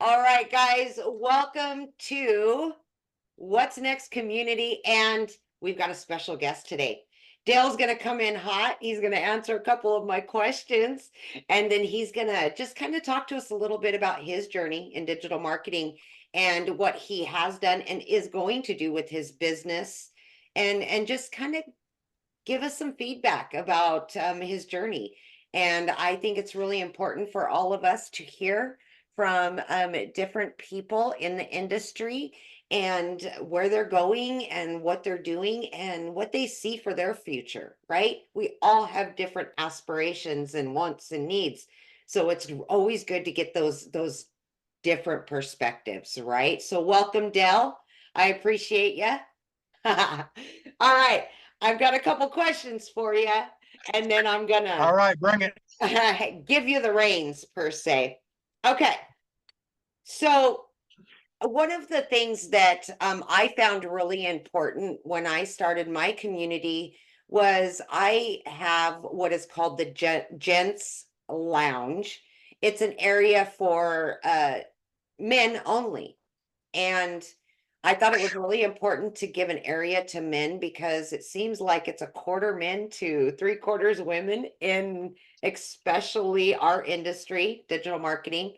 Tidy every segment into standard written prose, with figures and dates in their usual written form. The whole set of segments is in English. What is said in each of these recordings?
All right, guys, welcome to What's Next Community. And we've got a special guest today. Dale's going to come in hot. He's going to answer a couple of my questions. And then he's going to just kind of talk to us a little bit about his journey in digital marketing and what he has done and is going to do with his business. And just kind of give us some feedback about his journey. And I think it's really important for all of us to hear from different people in the industry and where they're going and what they're doing and what they see for their future, right? We all have different aspirations and wants and needs. So it's always good to get those different perspectives, right? So welcome, Dell. I appreciate you. All right. I've got a couple questions for you, and then I'm All gonna right, bring it. give you the reins per se. Okay. So one of the things that I found really important when I started my community was I have what is called the Gents Lounge. It's an area for men only. And I thought it was really important to give an area to men because it seems like it's a quarter men to three-quarters women in especially our industry, digital marketing.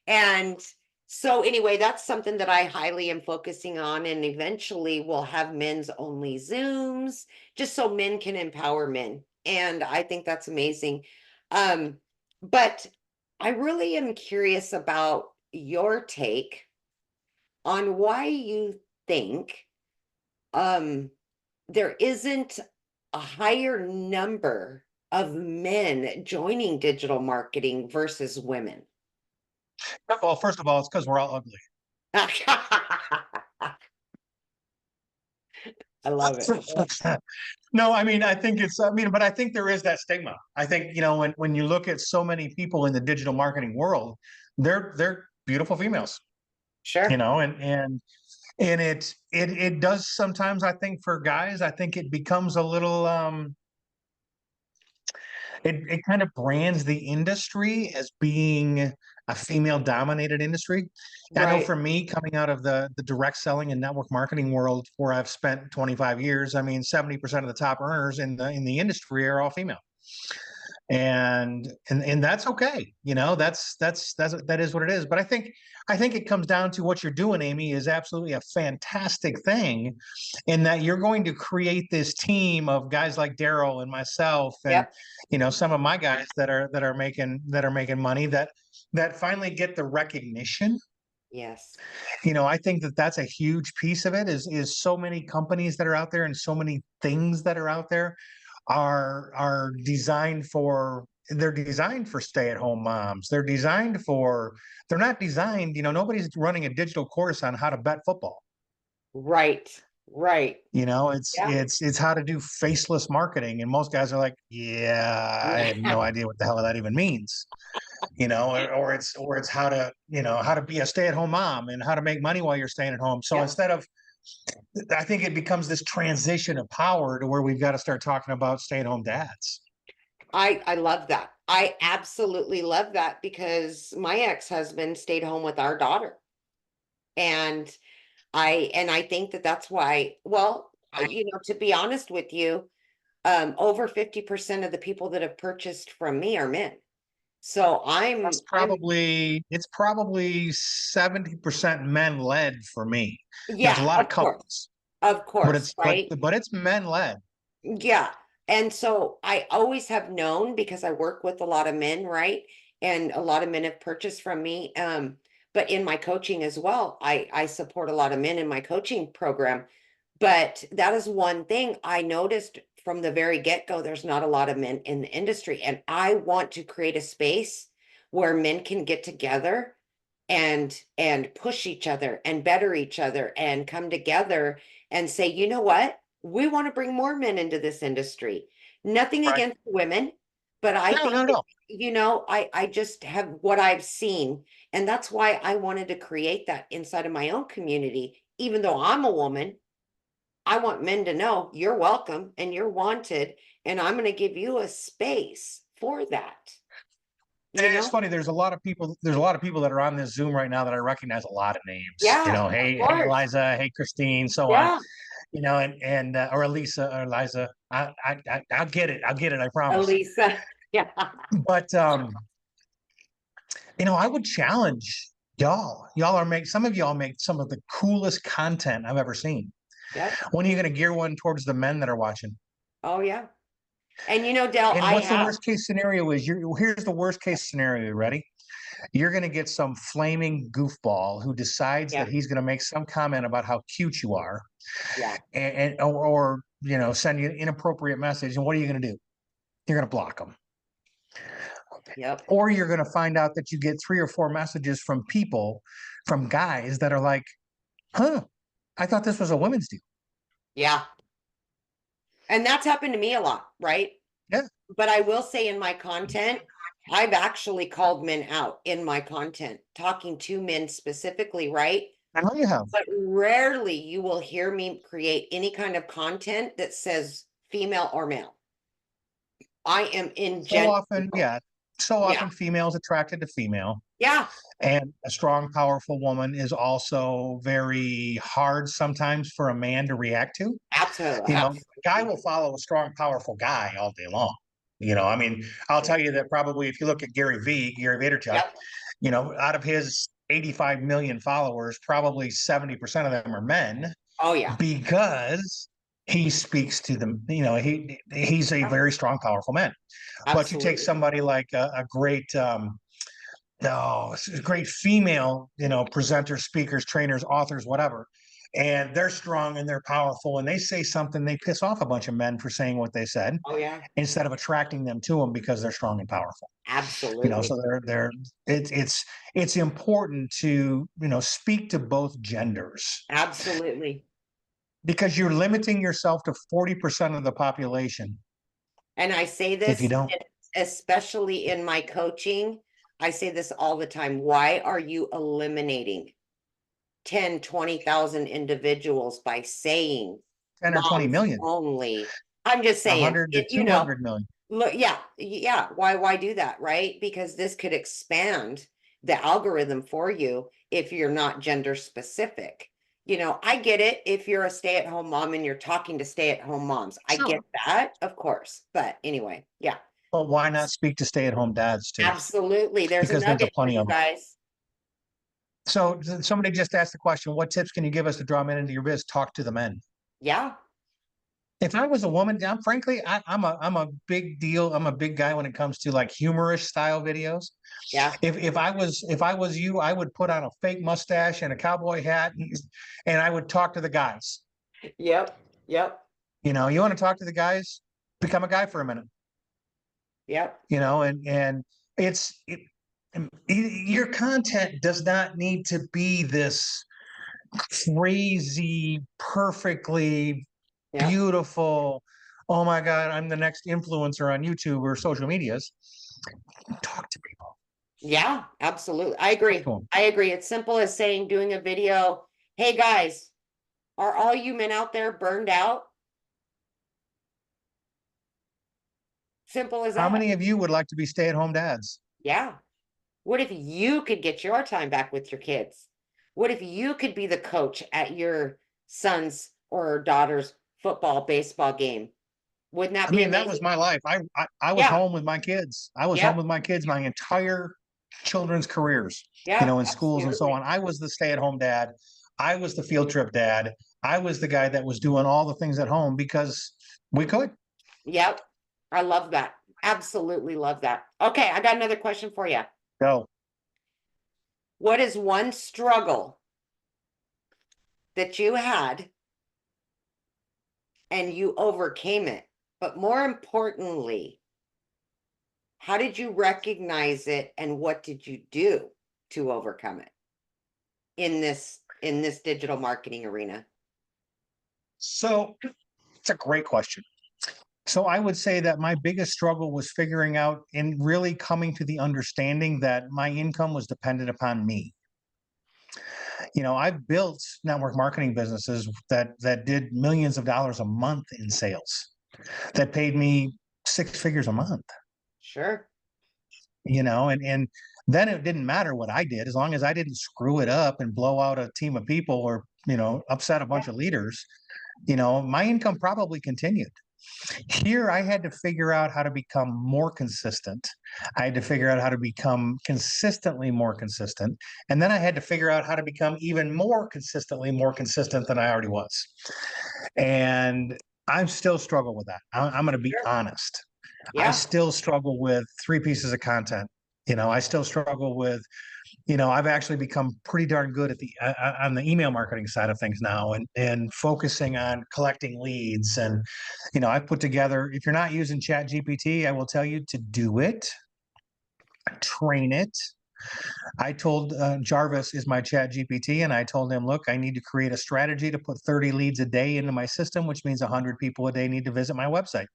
And so anyway, that's something that I highly am focusing on. And eventually we'll have men's only Zooms just so men can empower men. And I think that's amazing. But I really am curious about your take on why you think um there isn't a higher number of men joining digital marketing versus women. Well, first of all, it's because we're all ugly. I love it. No, I mean, but I think there is that stigma. I think, when you look at so many people in the digital marketing world, they're beautiful females, Sure. and it does sometimes, I think, for guys, I think it becomes a little it kind of brands the industry as being a female dominated industry. I know Right. for me, coming out of the direct selling and network marketing world where I've spent 25 years, I mean 70% of the top earners in the industry are all female. And that's okay. That is what it is. But I think it comes down to what you're doing, Amy, is absolutely a fantastic thing in that you're going to create this team of guys like Daryl and myself and Yep. some of my guys that are making money that finally get the recognition. Yes. I think that's a huge piece of it is so many companies that are out there and so many things that are out there are designed for they're designed for stay-at-home moms. They're not designed, nobody's running a digital course on how to bet football. Right. Right. It's Yeah. it's it's how to do faceless marketing. And most guys are like, yeah, I have no idea what the hell that even means. Or it's how to be a stay-at-home mom and how to make money while you're staying at home. So Yep. instead of I think it becomes this transition of power to where we've got to start talking about stay-at-home dads. I love that. I absolutely love that because my ex-husband stayed home with our daughter. And I think that that's why, well, to be honest with you, over 50% of the people that have purchased from me are men. So That's I'm probably 70% men led for me. There's a yeah, lot of couples, of but course, it's but right? but it's men led. Yeah. And so I always have known because I work with a lot of men, right? And a lot of men have purchased from me. But in my coaching as well, I support a lot of men in my coaching program. But that is one thing I noticed from the very get-go, there's not a lot of men in the industry. And I want to create a space where men can get together and push each other and better each other and come together and say, you know what? We want to bring more men into this industry. Nothing Right. against women, but I No, think no, that, no. I just have what I've seen. And that's why I wanted to create that inside of my own community. Even though I'm a woman, I want men to know you're welcome and you're wanted. And I'm going to give you a space for that. you It's know? funny. There's a lot of people that are on this Zoom right now that I recognize a lot of names. Yeah, of Hey, course. Eliza, hey, Christine, so on. Yeah, And or Elisa or Eliza. I'll get it. I'll get it. I promise. Elisa. Yeah. But I would challenge y'all. Some of y'all make some of the coolest content I've ever seen. Yep. When are you going to gear one towards the men that are watching? Oh, yeah. And Dell, And I what's the have. worst case scenario is here's the worst case scenario. You ready? You're going to get some flaming goofball who decides Yeah. that he's going to make some comment about how cute you are Yeah. or send you an inappropriate message. And what are you going to do? You're going to block them. Yep. Or you're going to find out that you get 3 or 4 messages from guys that are like, huh, I thought this was a women's deal. Yeah. And that's happened to me a lot, right? Yeah. But I will say in my content, I've actually called men out in my content, talking to men specifically, right? I know you have. But rarely you will hear me create any kind of content that says female or male. I am in So often, general. so Yeah. often females attracted to female. Yeah. And a strong, powerful woman is also very hard sometimes for a man to react to. Absolutely. A guy will follow a strong, powerful guy all day long. I mean, I'll tell you that probably if you look at Gary Vaynerchuk, Yep. out of his 85 million followers, probably 70% of them are men Oh, yeah. because he speaks to them. He's a Yeah. very strong, powerful man. But you take Absolutely. somebody like a great great female, presenters, speakers, trainers, authors, whatever. And they're strong and they're powerful and they say something, they piss off a bunch of men for saying what they said Oh, yeah. instead of attracting them to them because they're strong and powerful. Absolutely. So it's important to, speak to both genders Absolutely. because you're limiting yourself to 40% of the population And I say if you this, don't. especially in my coaching, I say this all the time. Why are you eliminating 10, 20,000 individuals by saying 10 or 20 moms million, only? I'm just saying, 100 to 200 million. look, yeah. Why do that, right? Because this could expand the algorithm for you if you're not gender specific. I get it if you're a stay-at-home mom and you're talking to stay-at-home moms. I get that, of course. But anyway, yeah. Well, why not speak to stay-at-home dads too? Absolutely. There's a Because there's a nugget for plenty you of them. guys. So somebody just asked the question, what tips can you give us to draw men into your biz? Talk to the men. Yeah. If I was a woman, frankly, I'm a big deal. I'm a big guy when it comes to like humorous style videos. Yeah. If I was you, I would put on a fake mustache and a cowboy hat and I would talk to the guys. Yep. Yep. You want to talk to the guys, become a guy for a minute. Yep. And your content does not need to be this crazy, perfectly Yep. beautiful. Oh my God, I'm the next influencer on YouTube or social medias. Talk to people. Yeah, absolutely. I agree. I agree. It's simple as saying, doing a video. Hey guys, are all you men out there burned out? Simple as How that. many of you would like to be stay-at-home dads? Yeah. What if you could get your time back with your kids? What if you could be the coach at your son's or daughter's football, baseball game? Wouldn't that be That amazing? was my life. I was home with my kids. I was home with my kids my entire children's careers, in schools and so on. I was the stay-at-home dad. I was the field trip dad. I was the guy that was doing all the things at home because we could. Yep. I love that. Absolutely love that. Okay, I got another question for you. Go. What is one struggle that you had and you overcame it? But more importantly, how did you recognize it and what did you do to overcome it in this digital marketing arena? So it's a great question. So I would say that my biggest struggle was figuring out and really coming to the understanding that my income was dependent upon me. I've built network marketing businesses that did millions of dollars a month in sales, that paid me 6 figures a month. Sure. and then it didn't matter what I did, as long as I didn't screw it up and blow out a team of people or, upset a bunch of leaders, my income probably continued. Here, I had to figure out how to become more consistent. I had to figure out how to become consistently more consistent. And then I had to figure out how to become even more consistent than I already was. And I still struggle with that. I'm going to be Sure. honest. I Yeah. still struggle with 3 pieces of content. I still struggle with, I've actually become pretty darn good at the on the email marketing side of things now, and focusing on collecting leads. And I put together. If you're not using Chat GPT, I will tell you to do it, train it. I told Jarvis is my Chat GPT, and I told him, look, I need to create a strategy to put 30 leads a day into my system, which means 100 people a day need to visit my website.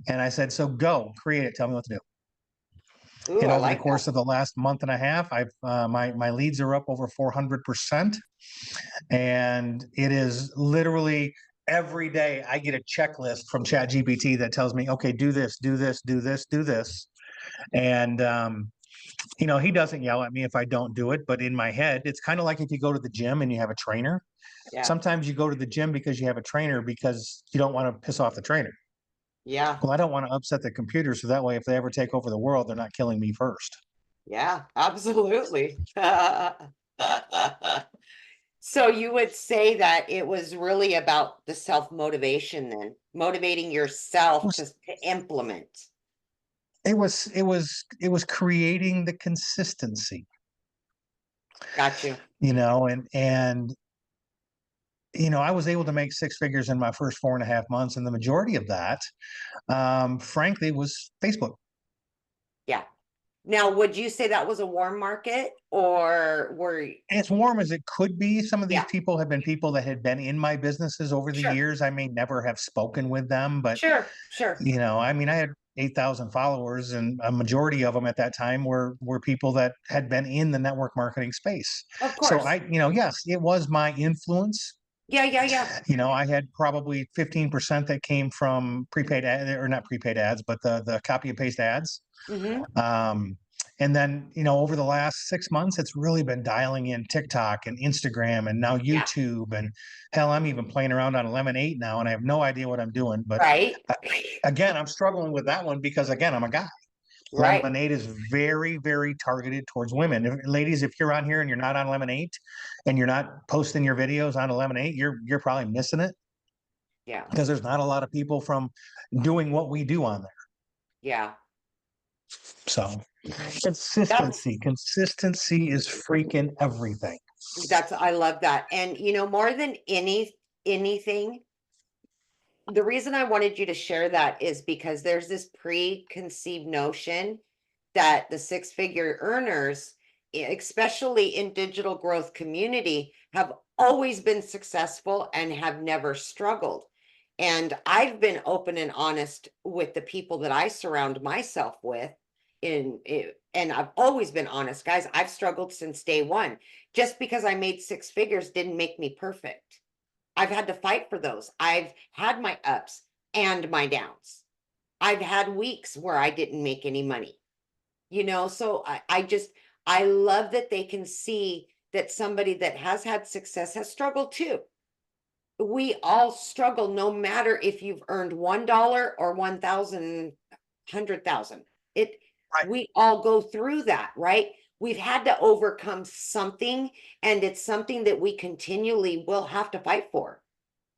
And I said, so go create it. Tell me what to do. Ooh, And I over the like that. course of the last month and a half, I've my leads are up over 400%, and it is literally every day I get a checklist from ChatGPT that tells me, okay, do this, do this, do this, do this, and he doesn't yell at me if I don't do it, but in my head, it's kind of like if you go to the gym and you have a trainer. Yeah. Sometimes you go to the gym because you have a trainer because you don't want to piss off the trainer. Yeah. Well, I don't want to upset the computer, so that way, if they ever take over the world, they're not killing me first. Yeah, absolutely. So you would say that it was really about the self-motivation then, motivating It yourself was to implement. it was creating the consistency, Got you. and I was able to make 6 figures in my first 4.5 months, and the majority of that, frankly, was Facebook. Yeah. Now, would you say that was a warm market or As warm as it could be. Some of these yeah, people have been people that had been in my businesses over the sure, years. I may never have spoken with them, but sure, sure. I mean, I had 8,000 followers, and a majority of them at that time were people that had been in the network marketing space. Of So course. yes, it was my influence. Yeah, yeah, yeah. I had probably 15% that came from prepaid or not prepaid ads, but the copy and paste ads. Mm-hmm. Um, and then, over the last 6 months, it's really been dialing in TikTok and Instagram and now Yeah. YouTube. And hell, I'm even playing around on Lemonade now, and I have no idea what I'm doing. But Right. uh, again, I'm struggling with that one because, again, I'm a guy. Right. Lemonade is very, very targeted towards women. Ladies, if you're on here and you're not on Lemonade and you're not posting your videos on Lemonade, you're probably missing it, Yeah. because there's not a lot of people from doing what we do on there. Yeah. So That's consistency is freaking everything. I love that. And more than anything, the reason I wanted you to share that is because there's this preconceived notion that the six-figure earners, especially in digital growth community, have always been successful and have never struggled. And I've been open and honest with the people that I surround myself with and I've always been honest, guys. I've struggled since day one. Just because I made 6 figures didn't make me perfect. I've had to fight for those. I've had my ups and my downs. I've had weeks where I didn't make any money, so I love that they can see that somebody that has had success has struggled too. We all struggle, no matter if you've earned $1 or 1,000, 100,000. It, Right. we all go through that, right? We've had to overcome something, and it's something that we continually will have to fight for,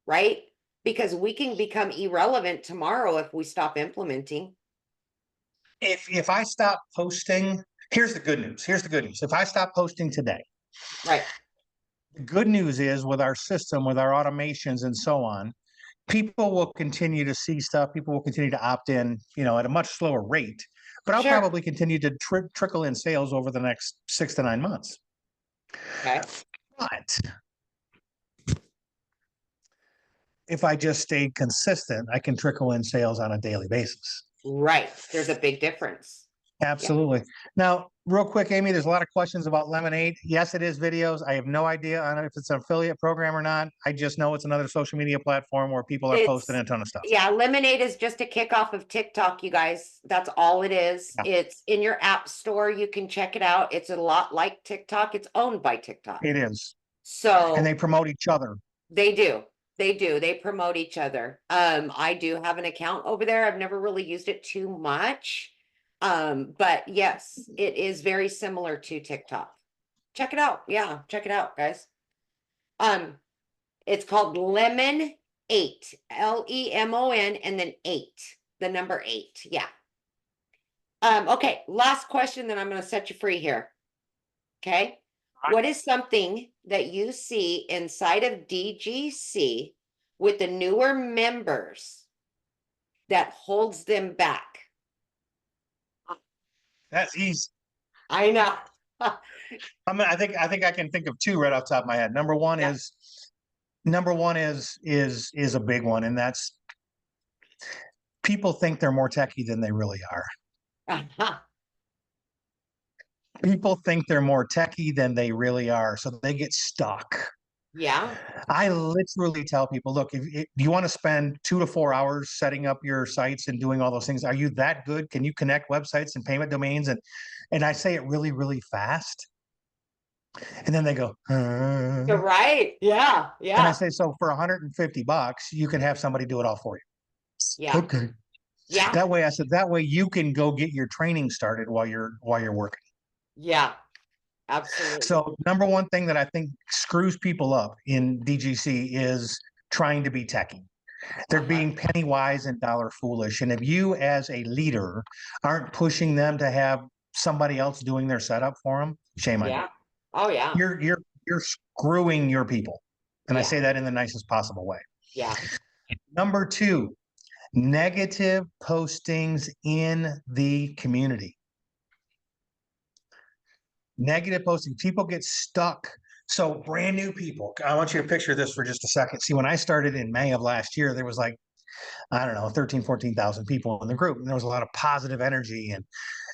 right? Because we can become irrelevant tomorrow if we stop implementing. If I stop posting, here's the good news. Here's the good news. If I stop posting today, Right. the good news is, with our system, with our automations and so on, people will continue to see stuff. People will continue to opt in, at a much slower rate. But I'll Sure. probably continue to trickle in sales over the next 6 to 9 months. Okay. But if I just stayed consistent, I can trickle in sales on a daily basis. Right. There's a big difference. Yeah. Absolutely. Now, real quick, Amy, there's a lot of questions about Lemonade. Yes, it is videos. I have no idea on if it's an affiliate program or not. I just know it's another social media platform where people are posting It's, a ton of stuff. yeah, Lemonade is just a kickoff of TikTok, you guys. That's all it is. Yeah. It's in your app store. You can check it out. It's a lot like TikTok. It's owned by TikTok. It is. So And they promote each other. they do. They do. They promote each other. I do have an account over there. I've never really used it too much. But yes, it is very similar to TikTok. Check it out. Yeah, check it out, guys. It's called Lemon 8, LEMON, and then 8, the number 8. Yeah. Okay, last question, then I'm going to set you free here. Okay. What is something that you see inside of DGC with the newer members that holds them back? That's easy. I know. I think I can think of two right off the top of my head. Number one Yeah. is a big one, and that's people think they're more techie than they really are. Uh-huh. People think they're more techie than they really are, so they get stuck. Yeah. I literally tell people, look, if you want to spend 2 to 4 hours setting up your sites and doing all those things, are you that good? Can you connect websites and payment domains? And I say it really, really fast. And then they go, You're right. Yeah. and I Yeah. say, so for $150, you can have somebody do it all for you. Yeah. Okay. Yeah. That way, I said, that way you can go get your training started while you're working. Yeah. Absolutely. So number one thing that I think screws people up in DGC is trying to be techie. They're being penny wise and dollar foolish. And if you as a leader aren't pushing them to have somebody else doing their setup for them, shame on you. Yeah. Oh yeah. You're screwing your people. And I Yeah. say that in the nicest possible way. Yeah. Number two, negative postings in the community. Negative posting. People get stuck. So brand new people. I want you to picture this for just a second. See, when I started in May of last year, there was like, I don't know, 13, 14,000 people in the group. And there was a lot of positive energy.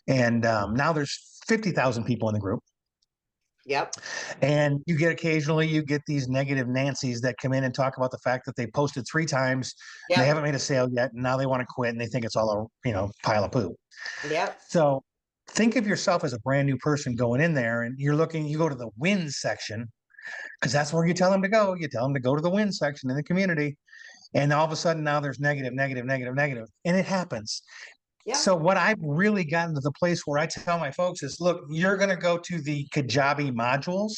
And now there's 50,000 people in the group. Yep. And occasionally you get these negative Nancy's that come in and talk about the fact that they posted 3 times, Yep. they haven't made a sale yet, and now they want to quit and they think it's all a pile of poo. Yep. So think of yourself as a brand new person going in there, and you go to the wins section because that's where you tell them to go. You tell them to go to the wins section in the community, and all of a sudden now there's negative, negative, negative, negative, and it happens. Yeah. So what I've really gotten to the place where I tell my folks is, look, you're going to go to the Kajabi modules.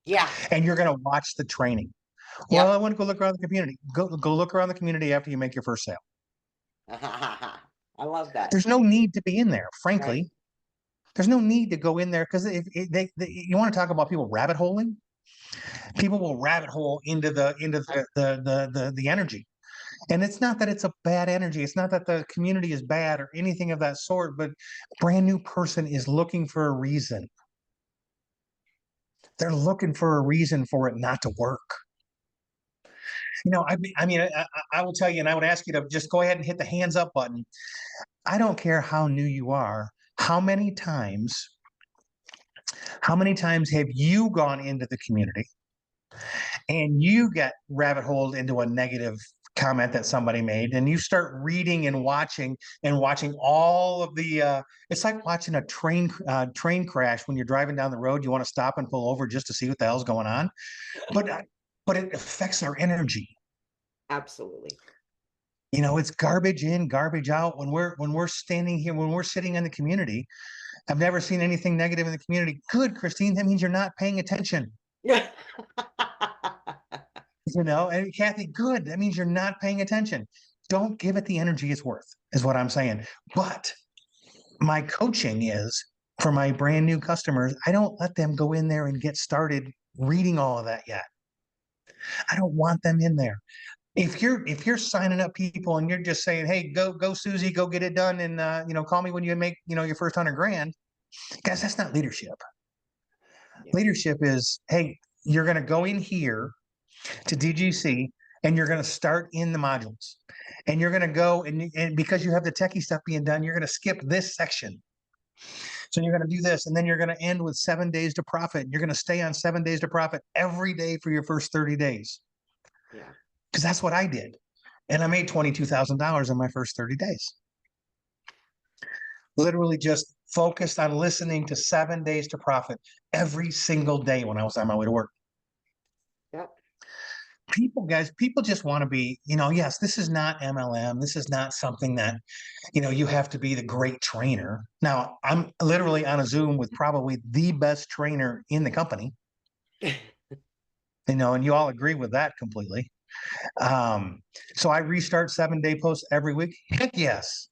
Yeah. And you're going to watch the training. Yep. Well, I want to go look around the community. Go look around the community after you make your first sale. I love that. There's no need to be in there, frankly. Right. There's no need to go in there because if you want to talk about people rabbit holing, people will rabbit hole into the energy. And it's not that it's a bad energy. It's not that the community is bad or anything of that sort, but a brand new person is looking for a reason. They're looking for a reason for it not to work. I will tell you, and I would ask you to just go ahead and hit the hands up button. I don't care how new you are. How many times have you gone into the community and you get rabbit holed into a negative comment that somebody made, and you start reading and watching all of the it's like watching a train crash when you're driving down the road. You want to stop and pull over just to see what the hell's going on, but it affects our energy. Absolutely. It's garbage in, garbage out. When we're standing here, when we're sitting in the community, I've never seen anything negative in the community. Good, Christine, that means you're not paying attention. Yeah. And Kathy, good. That means you're not paying attention. Don't give it the energy it's worth, is what I'm saying. But my coaching is for my brand new customers. I don't let them go in there and get started reading all of that yet. I don't want them in there. If you're signing up people and you're just saying, hey, go Susie, go get it done, and call me when you make your first $100,000, guys, that's not leadership. Yeah. Leadership is, hey, you're going to go in here to DGC and you're going to start in the modules, and you're going to go and because you have the techie stuff being done, you're going to skip this section. So you're going to do this, and then you're going to end with 7 days to profit. You're going to stay on 7 days to profit every day for your first 30 days. Yeah. Because that's what I did. And I made $22,000 in my first 30 days. Literally just focused on listening to 7 days to profit every single day when I was on my way to work. Yep. People, guys, people just want to be, yes, this is not MLM. This is not something that, you have to be the great trainer. Now, I'm literally on a Zoom with probably the best trainer in the company, and you all agree with that completely. So I restart 7 day posts every week. Heck yes.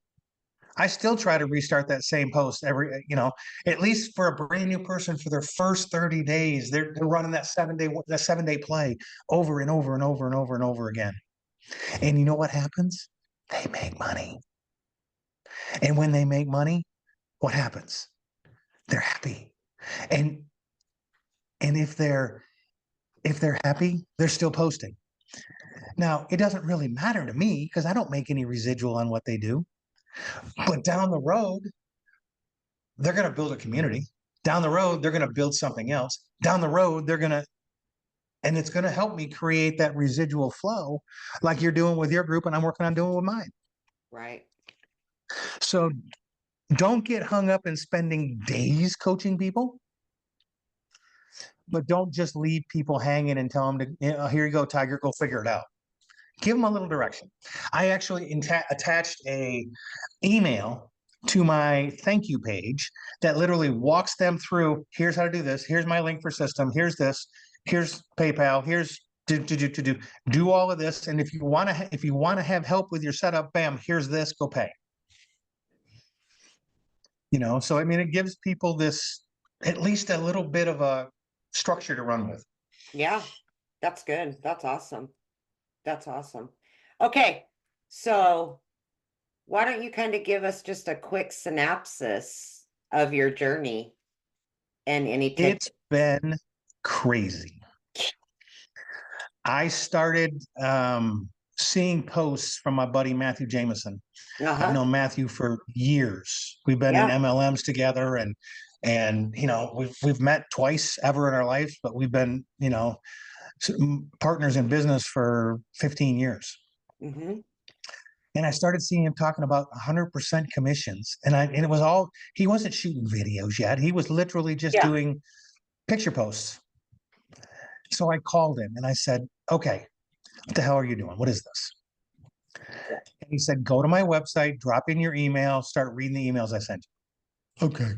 I still try to restart that same post at least for a brand new person for their first 30 days. They're running that 7 day play over and over and over and over and over again. And you know what happens? They make money. And when they make money, what happens? They're happy. And if they're happy, they're still posting. Now, it doesn't really matter to me because I don't make any residual on what they do. But down the road, they're going to build a community. Down the road, they're going to build something else. Down the road, and it's going to help me create that residual flow like you're doing with your group and I'm working on doing with mine. Right. So don't get hung up in spending days coaching people, but don't just leave people hanging and tell them to, here you go, Tiger, go figure it out. Give them a little direction. I actually attached a email to my thank you page that literally walks them through, here's how to do this, here's my link for system, here's this, here's PayPal, here's do all of this. And if you want to have help with your setup, bam, here's this, go pay. So I mean, it gives people this at least a little bit of a structure to run with. Yeah. That's good. That's awesome. That's awesome. Okay. So why don't you kind of give us just a quick synopsis of your journey and any tips? It's been crazy. I started seeing posts from my buddy Matthew Jameson. I've known Matthew for years. We've been in MLMs together, and we've met twice ever in our life, but we've been partners in business for 15 years. Mm-hmm. And I started seeing him talking about 100% commissions, and it was all, he wasn't shooting videos yet. He was literally just doing picture posts. So I called him and I said, okay, what the hell are you doing? What is this? And he said, go to my website, drop in your email, start reading the emails I sent you. Okay.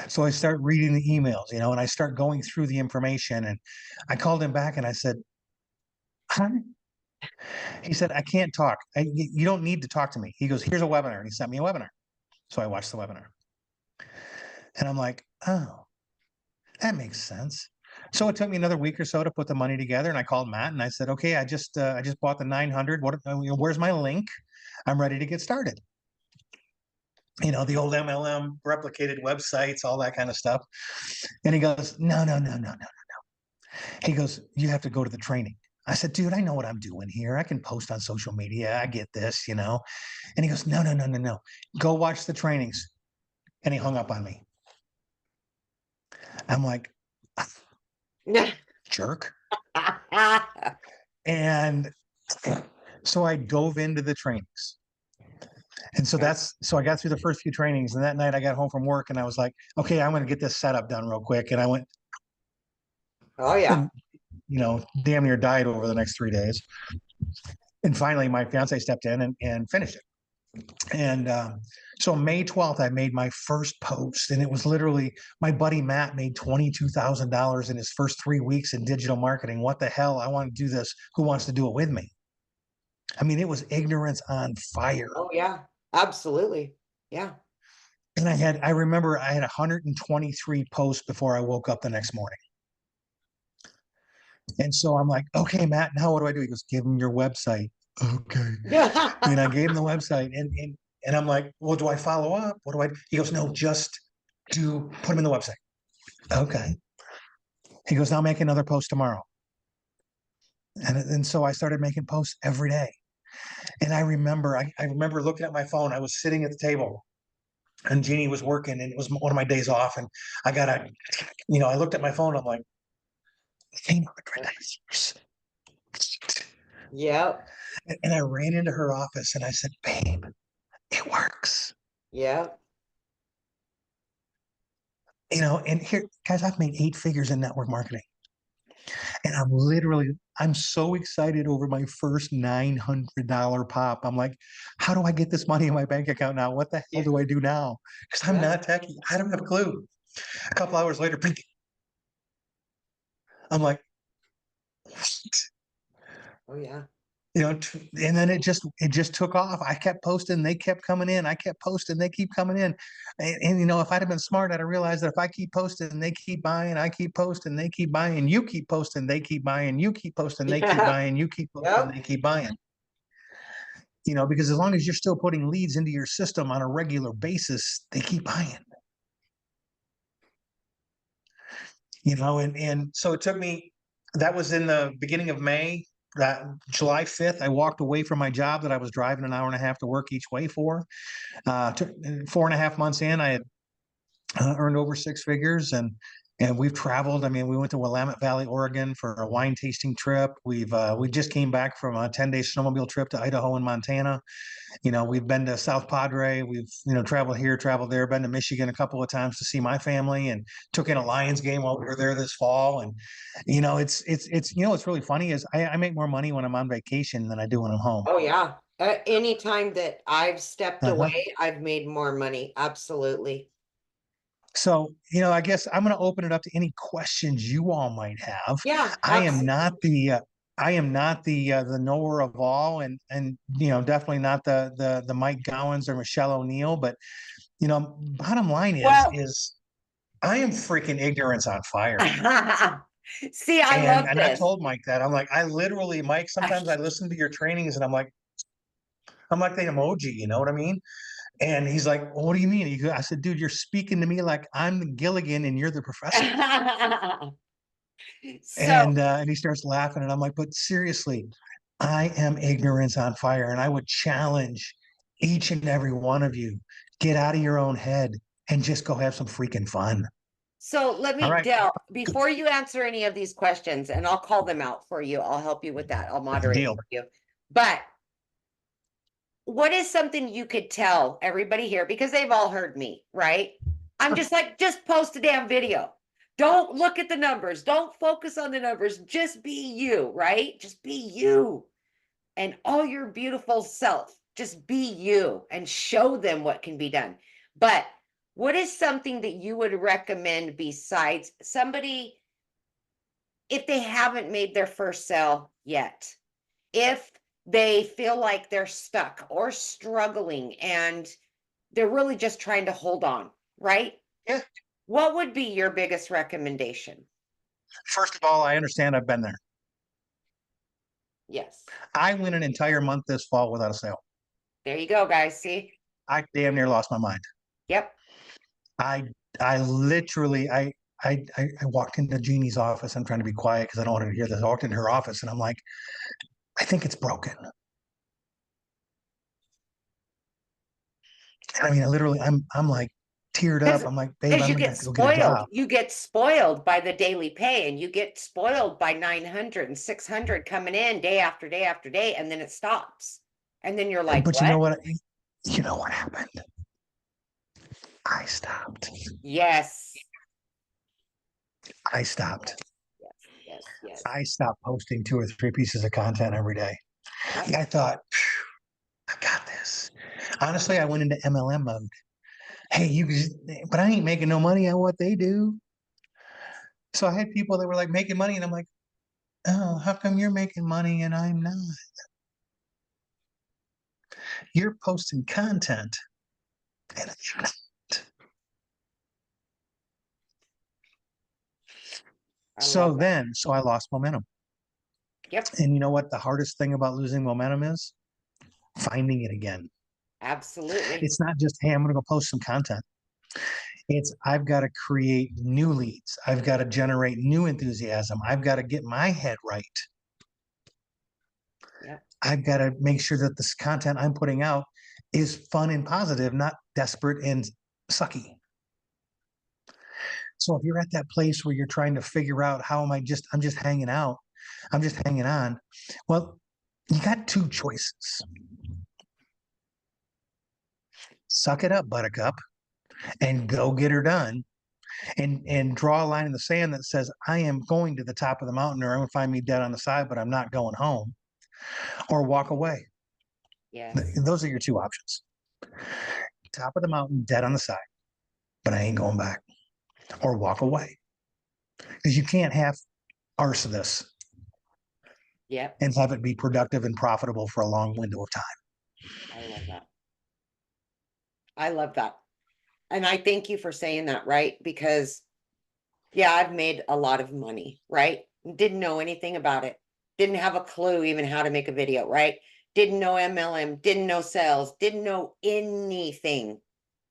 So I start reading the emails, and I start going through the information, and I called him back and I said, huh? He said, I can't talk. You don't need to talk to me. He goes, here's a webinar. And he sent me a webinar. So I watched the webinar. And I'm like, oh, that makes sense. So it took me another week or so to put the money together, and I called Matt and I said, okay, I just bought the 900. Where's my link? I'm ready to get started. The old MLM replicated websites, all that kind of stuff. And he goes, no. He goes, you have to go to the training. I said, dude, I know what I'm doing here. I can post on social media. I get this, And he goes, no. Go watch the trainings. And he hung up on me. I'm like, jerk. And so I dove into the trainings. And so I got through the first few trainings, and that night I got home from work and I was like, okay, I'm going to get this setup done real quick. And I went, oh yeah. And, damn near died over the next 3 days. And finally my fiance stepped in and finished it. And so May 12th, I made my first post, and it was literally, my buddy Matt made $22,000 in his first 3 weeks in digital marketing. What the hell? I want to do this. Who wants to do it with me? I mean, it was ignorance on fire. Oh yeah, absolutely. Yeah. And I remember I had 123 posts before I woke up the next morning. And so I'm like, okay, Matt, now what do I do? He goes, give him your website. Okay. And I gave him the website, and I'm like, well, do I follow up? What do I do? He goes, no, just put him in the website. Okay. He goes, now make another post tomorrow. And so I started making posts every day. And I remember looking at my phone. I was sitting at the table and Jeannie was working, and it was one of my days off, and I got I looked at my phone. I'm like, $1,800. Yep. And I ran into her office and I said, babe, it works. Yep. And here, guys, I've made 8 figures in network marketing. And I'm so excited over my first $900 pop. I'm like, how do I get this money in my bank account now? What the hell Yeah. do I do now? Because I'm Yeah. not techie. I don't have a clue. A couple hours later, blink. I'm like, what? Oh yeah. And then it just took off. I kept posting, they kept coming in. I kept posting, they keep coming in. And if I'd have been smart, I'd have realized that if I keep posting, they keep buying, I keep posting, they keep buying, you keep posting, they keep buying, you keep posting, they keep Yeah. buying, you keep posting, Yep. they keep buying. Because as long as you're still putting leads into your system on a regular basis, they keep buying. And so it took me, that was in the beginning of May, that July 5th, I walked away from my job that I was driving an hour and a half to work each way for. 4.5 months in, I had earned over 6 figures, and we've traveled. I mean, we went to Willamette Valley, Oregon for a wine tasting trip. We just came back from a 10-day snowmobile trip to Idaho and Montana. We've been to South Padre. We've traveled here, traveled there. Been to Michigan a couple of times to see my family, and took in a Lions game while we were there this fall. And what's really funny is I make more money when I'm on vacation than I do when I'm home. Oh yeah. Any time that I've stepped Uh-huh. away, I've made more money. Absolutely. So, I guess I'm going to open it up to any questions you all might have. Yeah. I am not the knower of all, and definitely not the Mike Gowans or Michelle O'Neill, but bottom line Well, is I am freaking ignorance on fire. see, I And love and I this. told Mike that. I'm like, I literally, Mike, sometimes I listen to your trainings and I'm like the emoji, you know what I mean? And he's like, well, what do you mean? I said, dude, you're speaking to me like I'm the Gilligan and you're the professor. So, And he starts laughing, and I'm like, but seriously, I am ignorance on fire, and I would challenge each and every one of you, get out of your own head and just go have some freaking fun. so let All me, right, Dell, before you answer any of these questions, and I'll call them out for you, I'll help you with that. I'll moderate deal. for you. But what is something you could tell everybody here, because they've all heard me, right? I'm just like, just post a damn video. Don't look at the numbers. Don't focus on the numbers. Just be you, right? Just be you and all your beautiful self. Just be you and show them what can be done. But what is something that you would recommend besides somebody, if they haven't made their first sale yet, if they feel like they're stuck or struggling and they're really just trying to hold on, right? Yeah. What would be your biggest recommendation? First of all, I understand, I've been there. Yes. I went an entire month this fall without a sale. There you go, guys. See? I damn near lost my mind. Yep. I I literally I walked into Jeannie's office. I'm trying to be quiet because I don't want her to hear this. I walked into her office and I'm like, I think it's broken. And I mean, I'm like teared up. I'm like, babe, Because I'm you gonna get have to go get a spoiled. job. You get spoiled by the daily pay and you get spoiled by 900 and 600 coming in day after day after day, and then it stops. And then you're like, But you know what? what? You know what happened? I stopped. Yes. I stopped. Yes. Yes. Yes. I stopped posting 2 or 3 pieces of content every day. Yep. I thought, I got this. Honestly, I went into MLM mode. Hey, but I ain't making no money on what they do. So I had people that were like making money, and I'm like, oh, how come you're making money and I'm not? You're posting content, and you're not. I love that. So I lost momentum. Yep. And you know what the hardest thing about losing momentum is? Finding it again. Absolutely. It's not just, hey, I'm going to go post some content. It's I've got to create new leads. I've got to generate new enthusiasm. I've got to get my head right. Yep. I've got to make sure that this content I'm putting out is fun and positive, not desperate and sucky. So if you're at that place where you're trying to figure out how am I'm just hanging out, I'm just hanging on. Well, you got two choices. Suck it up, buttercup, and go get her done. And draw a line in the sand that says, I am going to the top of the mountain, or I'm gonna find me dead on the side, but I'm not going home, or walk away. Yes. Those are your two options. Top of the mountain, dead on the side, but I ain't going back, or walk away. Because you can't have arse this Yep. and have it be productive and profitable for a long window of time. I love that. I love that. And I thank you for saying that, right? Because yeah, I've made a lot of money, right? Didn't know anything about it. Didn't have a clue even how to make a video, right? Didn't know MLM, didn't know sales, didn't know anything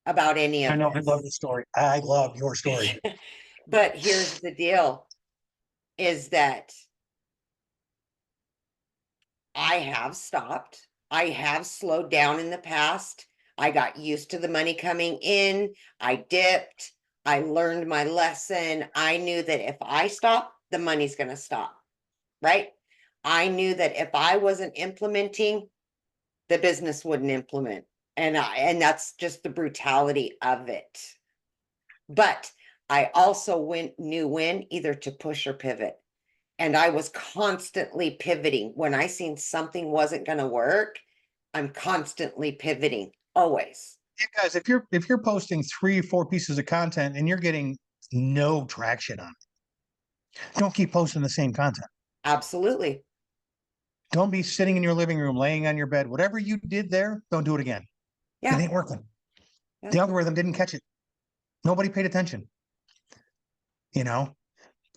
about any I of know. I love this. the story. I love your story. But here's the deal is that I have stopped. I have slowed down in the past. I got used to the money coming in. I dipped. I learned my lesson. I knew that if I stop, the money's going to stop, right? I knew that if I wasn't implementing, the business wouldn't implement. And that's just the brutality of it. But I also knew when either to push or pivot. And I was constantly pivoting. When I seen something wasn't going to work, I'm constantly pivoting, always. Yeah, guys, if you're posting 3 or 4 pieces of content and you're getting no traction on it, don't keep posting the same content. Absolutely. Don't be sitting in your living room, laying on your bed. Whatever you did there, don't do it again. It Yeah. ain't working. Yeah. The algorithm didn't catch it. Nobody paid attention. You know,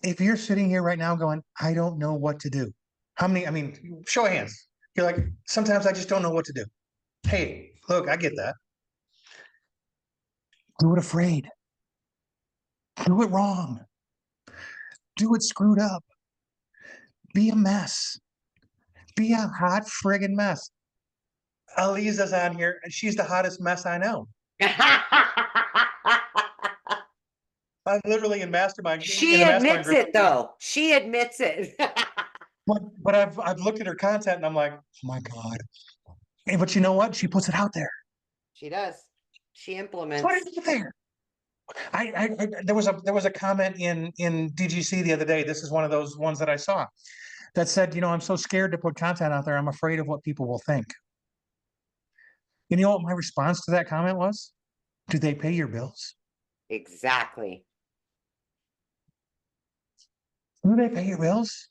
if you're sitting here right now going, I don't know what to do. How many, I mean, show of hands. You're like, sometimes I just don't know what to do. Hey, look, I get that. Do it afraid. Do it wrong. Do it screwed up. Be a mess. Be a hot friggin' mess. Aliza's on here and she's the hottest mess I know. I'm literally in She the mastermind admits group. it though. She admits it. But I've looked at her content and I'm like, oh my God. Hey, but you know what? She puts it out there. She does. She Put implements. it out there. There was a comment in DGC the other day. This is one of those ones that I saw that said, I'm so scared to put content out there. I'm afraid of what people will think. And you know what my response to that comment was? Do they pay your bills? Exactly. Do they pay your bills?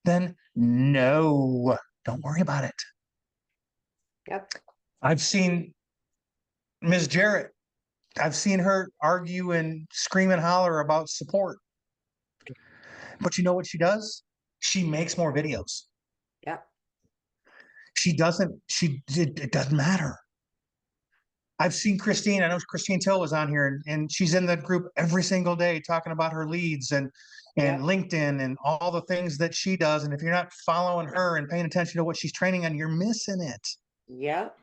Then no, don't worry about it. Yep. I've seen Ms. Jarrett. I've seen her argue and scream and holler about support. But you know what she does? She makes more videos. Yep. It doesn't matter. I've seen Christine. I know Christine Till was on here and she's in that group every single day talking about her leads and Yep. LinkedIn and all the things that she does. And if you're not following her and paying attention to what she's training on, you're missing it. Yep.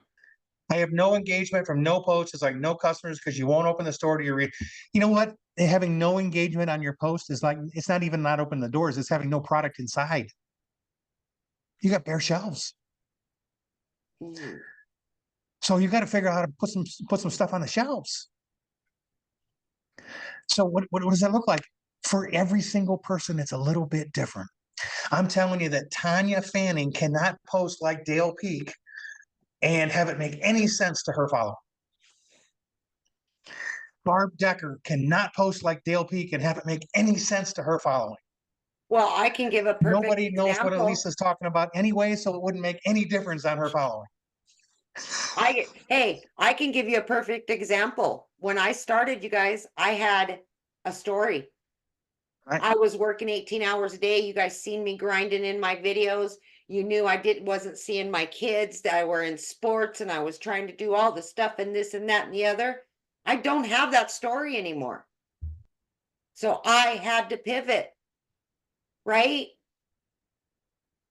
I have no engagement from no posts. It's like no customers because you won't open the store to your read. You know what? Having no engagement on your post is like, it's not even not opening the doors. It's having no product inside. You got bare shelves. Mhm. So you got to figure out how to put some stuff on the shelves. So what does that look like? For every single person, it's a little bit different. I'm telling you that Tanya Fanning cannot post like Dale Peak and have it make any sense to her follower. Barb Decker cannot post like Dale Peak and have it make any sense to her following. Well, I can give a perfect Nobody knows what example. Elisa's talking about anyway, so it wouldn't make any difference on her following. I can give you a perfect example. When I started, you guys, I had a story. Right? I was working 18 hours a day. You guys seen me grinding in my videos. You knew I wasn't seeing my kids, that I were in sports and I was trying to do all the stuff and this and that and the other. I don't have that story anymore. So I had to pivot, right?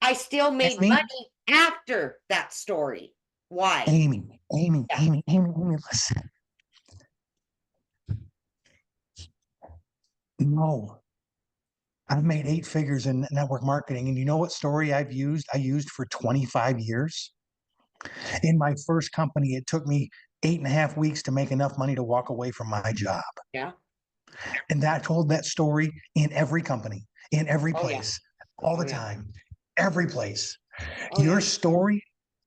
I still made Amy, money after that story. Why? Amy, Amy, Yeah. Amy, listen. No, I've made 8 figures in network marketing. And you know what story I've used? I used for 25 years. In my first company, it took me 8.5 weeks to make enough money to walk away from my job. Yeah. And that told that story in every company, in every Oh yeah. place, all Oh the yeah. time, every place. Oh Your yeah. story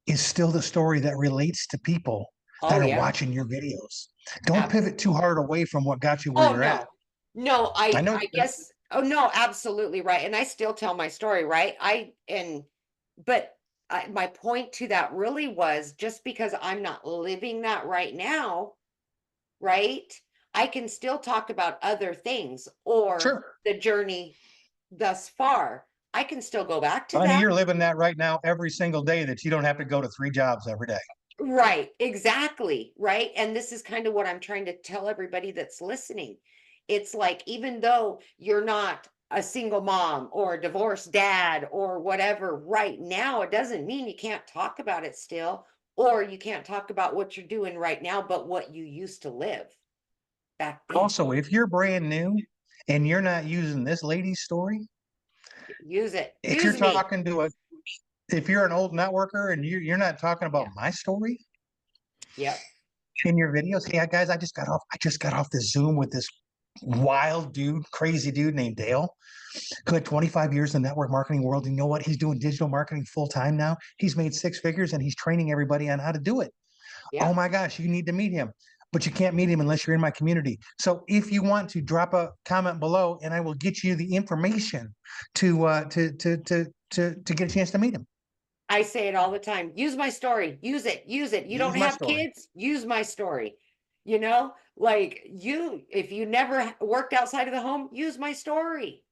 is still the story that relates to people Oh that are yeah. watching your videos. Don't pivot Absolutely. too hard away from what got you where Oh you're at. no. No, I I know. I guess oh no, absolutely right. And I still tell my story, right? But my point to that really was just because I'm not living that right now, right? I can still talk about other things or Sure. the journey thus far. I can still go back to Honey, that. you're living that right now every single day that you don't have to go to 3 jobs every day. Right, exactly, right? And this is kind of what I'm trying to tell everybody that's listening. It's like, even though you're not a single mom or a divorced dad or whatever right now, it doesn't mean you can't talk about it still, or you can't talk about what you're doing right now, but what you used to live back then. Also, if you're brand new and you're not using this lady's story, Use it. if you're Use me. talking to a if you're an old networker and you're not talking about Yeah. my story Yep. in your videos, hey guys, I just got off the Zoom with this wild dude, crazy dude named Dale, who had 25 years in the network marketing world. And you know what? He's doing digital marketing full time now. He's made 6 figures and he's training everybody on how to do it. Oh Yeah. my gosh, you need to meet him. But you can't meet him unless you're in my community. So if you want to, drop a comment below and I will get you the information to get a chance to meet him. I say it all the time. Use my story. Use it. Use it. You Use don't my have story. kids? Use my story. Like if you never worked outside of the home, use my story.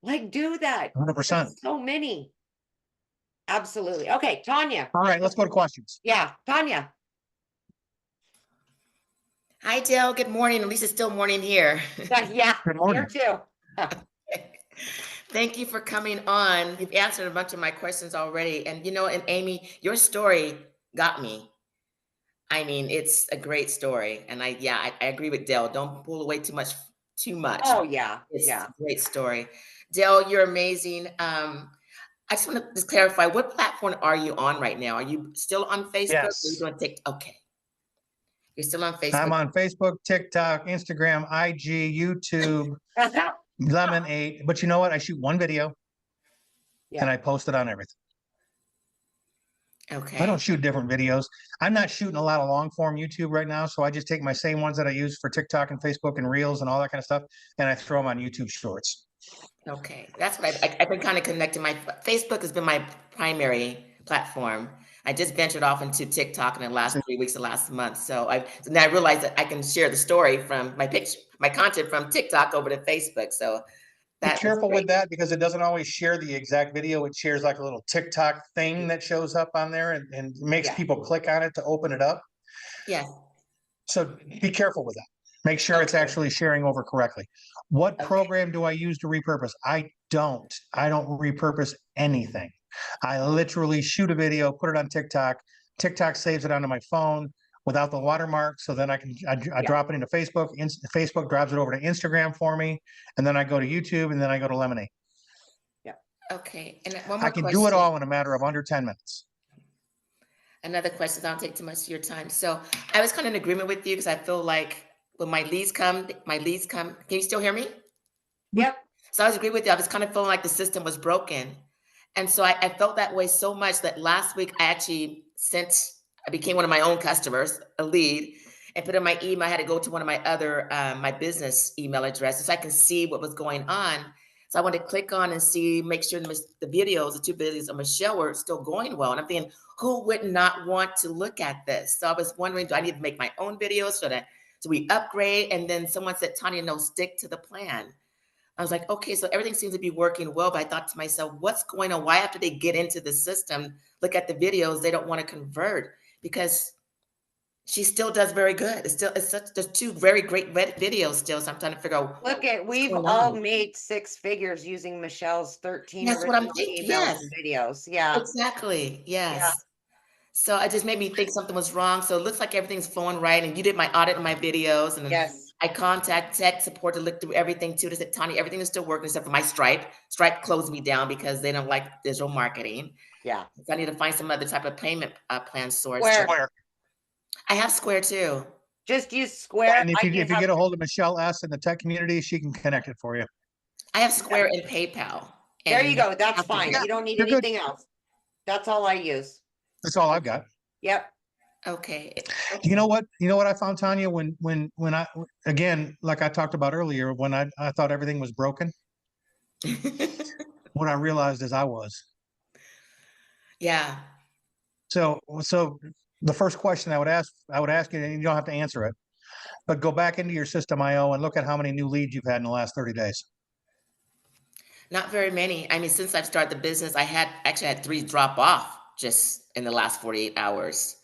Like, do that. There's 100%. so many. Absolutely. Okay, Tanya. All right, let's go to questions. Yeah, Tanya. Hi, Dale. Good morning. At least it's still morning here. Yeah, Good here morning. too. Thank you for coming on. You've answered a bunch of my questions already. And Amy, your story got me. I mean, it's a great story. And I agree with Dale. Don't pull away too much. Oh yeah, It's yeah. a great story. Dale, you're amazing. I just want to just clarify, what platform are you on right now? Are you still on Facebook? Or are you Yes. doing TikTok? Okay. You're still on Facebook. I'm on Facebook, TikTok, Instagram, IG, YouTube, Lemon8. But you know what? I shoot one video and Yeah. I post it on everything. I Okay. don't shoot different videos. I'm not shooting a lot of long form YouTube right now. So I just take my same ones that I use for TikTok and Facebook and Reels and all that kind of stuff, and I throw them on YouTube Shorts. Okay, that's what I've been kind of connecting. My Facebook has been my primary platform. I just ventured off into TikTok in the last So 3 weeks, the last month. So now I realized that I can share the story from my picture, my content from TikTok over to Facebook. So be that is careful with great. that because it doesn't always share the exact video. It shares like a little TikTok thing that shows up on there and makes Yeah. people click on it to open it up. Yes. So be careful with that. Make sure it's Okay. actually sharing over correctly. What Okay. program do I use to repurpose? I don't repurpose anything. I literally shoot a video, put it on TikTok. TikTok saves it onto my phone without the watermark. So then I Yeah. drop it into Facebook. Facebook drops it over to Instagram for me. And then I go to YouTube and then I go to Lemonade. Yeah. Okay. And one I more can do it question. all in a matter of under 10 minutes. Another question. So I don't take too much of your time. So I was kind of in agreement with you because I feel like when my leads come. Can you still hear me? Yep. So I was agree with you. I was kind of feeling like the system was broken. And so I felt that way so much that last week I became one of my own customers, a lead, and put in my email. I had to go to one of my other, my business email addresses so I can see what was going on. So I wanted to click on and make sure the 2 videos of Michelle were still going well. And I'm thinking, who would not want to look at this? So I was wondering, do I need to make my own videos so we upgrade? And then someone said, Tanya, no, stick to the plan. I was like, okay, so everything seems to be working well. But I thought to myself, what's going on? Why after they get into the system, look at the videos, they don't want to convert? Because she still does very good. There's 2 very great videos still. So I'm trying to figure out what's We've going all on. made 6 figures using Michelle's 13 That's what I'm original thinking. emails Yes, and videos. Yeah. exactly. Yeah. Yes. So it just made me think something was wrong. So it looks like everything's flowing right. And you did my audit on my videos. And then Yes. I contact tech support to look through everything too. They said, Tanya, everything is still working except for my Stripe. Stripe closed me down because they don't like digital marketing. Yeah. So I need to find some other type of payment plan source. Square. Square. I have Square too. Just use Square. And if I you can if you have- get a hold of Michelle S in the tech community, she can connect it for you. I have Square and PayPal. There And you go. That's Apple fine. Pay. You don't need you're good. anything else. That's all I use. That's all I've got. Yep. Okay. You know what? You know what I found, Tanya, when I again, like I talked about earlier, when I thought everything was broken, what I realized is I was. Yeah. So the first question I would ask you, and you don't have to answer it, but go back into your system IO and look at how many new leads you've had in the last 30 days. Not very many. I mean, since I've started the business, I actually had 3 drop off just in the last 48 hours.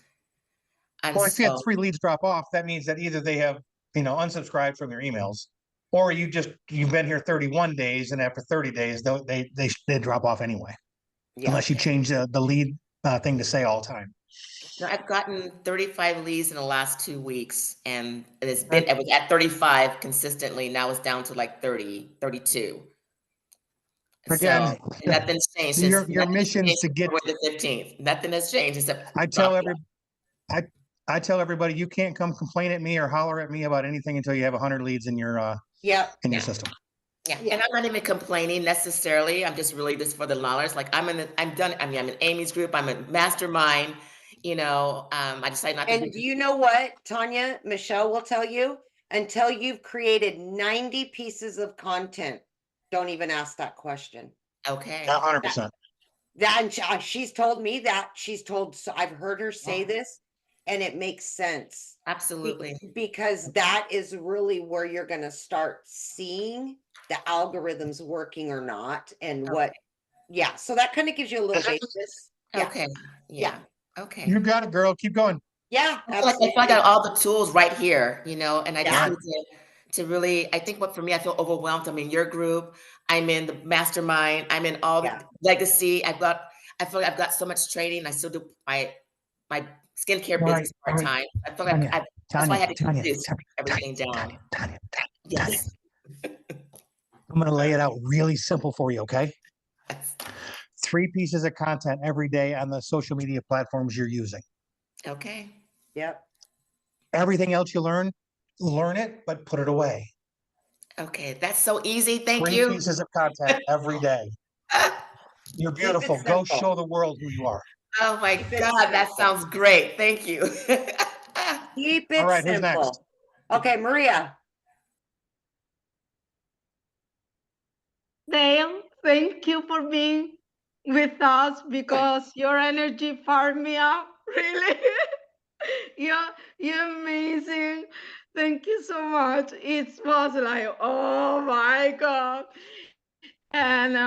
And Well, if you had so, 3 leads drop off, that means that either they have, unsubscribed from their emails, or you've been here 31 days, and after 30 days, they drop off anyway, Yeah. unless you change the lead thing to say all time. no, I've gotten 35 leads in the last 2 weeks, and I was at 35 consistently. Now it's down to like 30, 32. Again, So nothing's changed. your Nothing's mission's changed to since get. February the 15th. Nothing has changed except I tell drop off. I tell everybody, you can't come complain at me or holler at me about anything until you have 100 leads in your Yep. in your Yeah. system. Yeah, Yeah. and I'm not even complaining necessarily. I'm just really just for the dollars. Like I'm done. I mean, I'm in Amy's group. I'm a mastermind. I decided not to. And do you know what, Tanya? Michelle will tell you, until you've created 90 pieces of content, don't even ask that question. Okay. 100%. She's told me that. So I've heard her say Wow. this, and it makes sense. Absolutely. Because that is really where you're going to start seeing the algorithms working or not, and what. Yeah, so that kind of gives you a little basis. Yeah. Okay. Yeah. Okay. You got it, girl. Keep going. Yeah, I feel like I absolutely. got all the tools right here, and I Yeah. just need to really, I think for me, I feel overwhelmed. I'm in your group. I'm in the mastermind. I'm in all the Yeah. legacy. I feel like I've got so much training. I still do my skincare All right, business all right. part-time. I feel like that's why I had to Tanya, do everything down. Tanya. Yes. I'm going to lay it out really simple for you, okay? 3 pieces of content every day on the social media platforms you're using. Okay. Yep. Everything else you learn it, but put it away. Okay. That's so easy. Thank 3 you. pieces of content every day. You're Keep it beautiful. Go simple. show the world who you are. Oh my Keep it God, that simple. sounds great. Thank you. Keep it All right, who's simple. next? Okay, Maria. Dale, thank you for being with us because your energy fired me up. Really, you're amazing. Thank you so much. It was like, oh my God. And